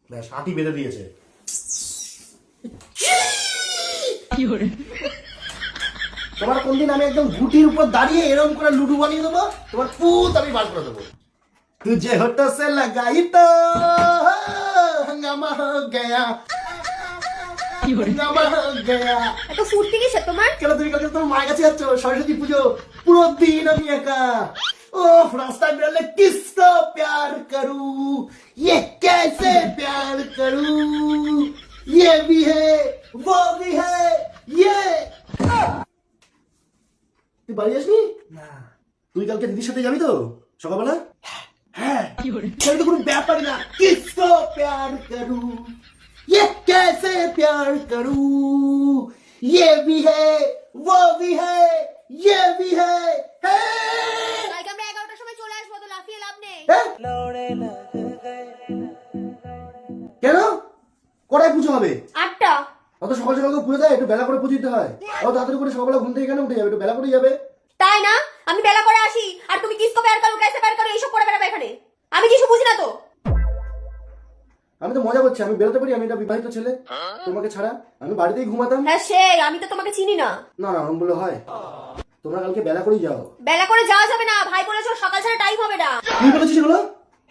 ব্যাস হাতি বেঁধে দিয়েছে। তোমার কোনদিন আমি একদম ঘুটির উপর দাঁড়িয়ে এরকম করে লুডু বানিয়ে দেবো, তোমার পুত আমি বার করে দেবো। तुझे होठों से लगाई तो हंगामा हो गया, हंगामा हो गया। এত ফুর্তি কিসে তোমার? কেন তুমি কালকে তোমার মায়ের কাছে যাচ্ছ? সরস্বতী পুজো পুরো দিন আমি একা। ओ रास्ता बेरले किसको प्यार करूं, ये कैसे प्यार करूं, ये भी है वो भी है ये। তুই বাড়ি আসবি না? তুই কালকে দিদির সাথে যাবি তো সকালবেলা? হ্যাঁ, সেটা তো কোনো ব্যাপার না। किसको प्यार करूं, ये कैसे प्यार करूं, ये भी है वो भी है ये भी है। কালকে আমরা 11টার সময় চলে আসবো, তো লাফিয়ে লাভ নেই। কেন? কটায় পুজো হবে? 8টা। অত সকাল সকাল পুজো দেয়? একটু বেলা করে পুজো দিতে হয়। অত তাড়াতাড়ি করে সকালবেলা ঘুম থেকে কেন উঠে যাবে? একটু বেলা করে যাবে। তাই না? আমি বেলা করে আসি আর তুমি কিসকো প্যার করো कैसे প্যার করো এইসব করে বেড়াবে এখানে। আমি কিছু বুঝি না তো। আমি তো মজা করছি, আমি বেরোতে পারি, আমি একটা বিবাহিত ছেলে, তোমাকে ছাড়া আমি বাড়িতেই ঘুমাতাম। হ্যাঁ সেই, আমি তো তোমাকে চিনি না। না না, আমি বলে হয় তোমরা কালকে বেলা করেই যাও। বেলা করে যাওয়া যাবে না, ভাই বলেছো সকাল ছাড়া টাইম হবে না। তুমি বলেছিস এগুলো?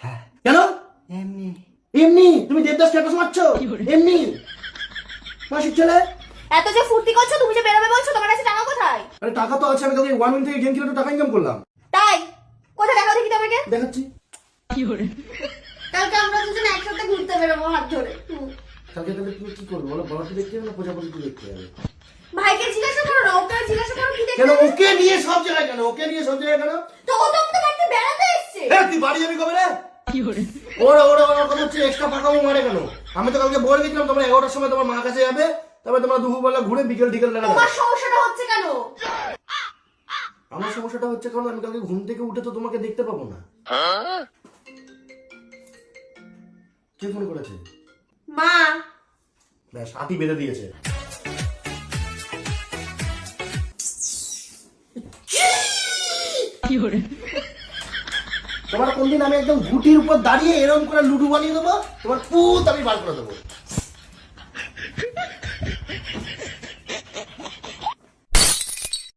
হ্যাঁ। কেন? এমনি এমনি তুমি দেবদাস স্ট্যাটাস মারছো এমনি মাসিক ছেলে। এত যে ফুর্তি করছো, তুমি যে বেরোবে বলছো, তোমার কাছে টাকা কোথায়? আরে টাকা তো আছে, আমি কালকে 1 উইন থেকে গেম খেলে তো টাকা ইনকাম করলাম। তাই কোথায় দেখাও দেখি তোমাকে। দেখাচ্ছি। কালকে আমরা দুজন একসাথে ঘুরতে বেরোবো হাত ধরে। কালকে তাহলে তুমি কি করবে বলো? বড়কে দেখতে হবে না প্রজাপতি দেখতে হবে? ভাইকে জিজ্ঞাসা করো না, ওকে জিজ্ঞাসা করো কি দেখতে। কেন ওকে নিয়ে সব জায়গায় কেন? ওকে নিয়ে সব জায়গায় কেন? তো ও তো আমাদের বাড়িতে বেড়াতে এসেছে। এ তুই বাড়ি যাবি কবে রে? ওরা ওরা ওরা কথা হচ্ছে এক্সট্রা পাকামো মারে কেন? আমি তো কালকে বলে দিয়েছিলাম তোমরা 11টার সময় তোমার মার কাছে যাবে, তারপরে তোমরা দুপুরবেলা ঘুরে বিকেল টিকেল লাগা। তোমার সমস্যাটা হচ্ছে কেন? আমার সমস্যাটা হচ্ছে কারণ আমি কালকে ঘুম থেকে উঠে তো তোমাকে দেখতে পাবো না। কে ফোন করেছে? মা। ব্যাস হাতি বেঁধে দিয়েছে। তোমার কোনদিন আমি একদম ঘুটির উপর দাঁড়িয়ে এরকম করে লুডু বানিয়ে দেবো, তোমার পুত আমি বার করে দেবো।